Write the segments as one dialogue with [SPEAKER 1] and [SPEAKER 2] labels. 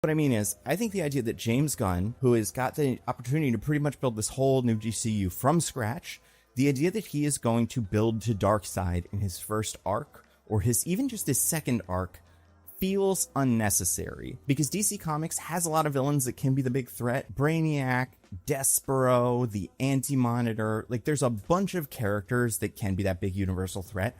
[SPEAKER 1] What I mean is, I think the idea that James Gunn, who has got the opportunity to pretty much build this whole new DCU from scratch, the idea that he is going to build to Darkseid in his first arc, or even just his second arc, feels unnecessary. Because DC Comics has a lot of villains that can be the big threat. Brainiac, Despero, the Anti-Monitor, like there's a bunch of characters that can be that big universal threat.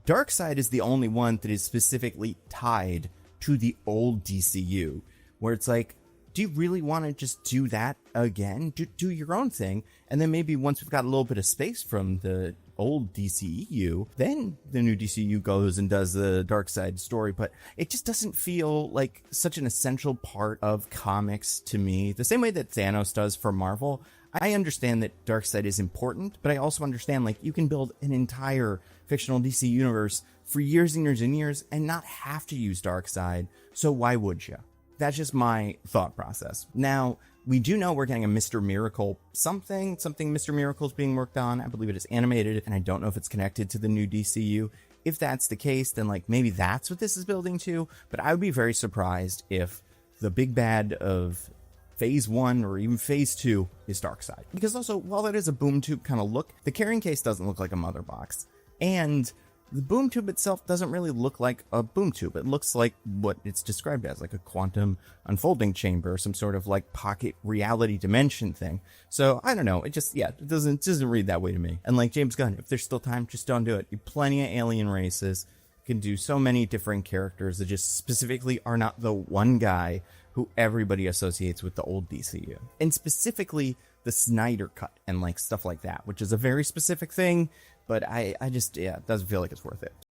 [SPEAKER 1] Darkseid is the only one that is specifically tied to the old DCU, where it's like, do you really want to just do that again? Do your own thing, and then maybe once we've got a little bit of space from the old DCEU, then the new DCU goes and does the Darkseid story. But it just doesn't feel like such an essential part of comics to me, the same way that Thanos does for Marvel. I understand that Darkseid is important, but I also understand, like, you can build an entire fictional DC universe for years and years and years and not have to use Darkseid, so why would you? That's just my thought process. Now, we do know we're getting a Mr. Miracle something Mr. Miracle's being worked on. I believe it is animated, and I don't know if it's connected to the new DCU. If that's the case, then like maybe that's what this is building to, but I would be very surprised if the big bad of Phase 1 or even Phase 2 is Darkseid. Because also, while it is a boom tube kind of look, the carrying case doesn't look like a mother box. And the boom tube itself doesn't really look like a boom tube. It looks like what it's described as, like a quantum unfolding chamber, some sort of like pocket reality dimension thing. So I don't know. It just, yeah, it doesn't read that way to me. And like James Gunn, if there's still time, just don't do it. You have plenty of alien races. You can do so many different characters that just specifically are not the one guy who everybody associates with the old DCU. And specifically the Snyder Cut and like stuff like that, which is a very specific thing. But I just, yeah, it doesn't feel like it's worth it.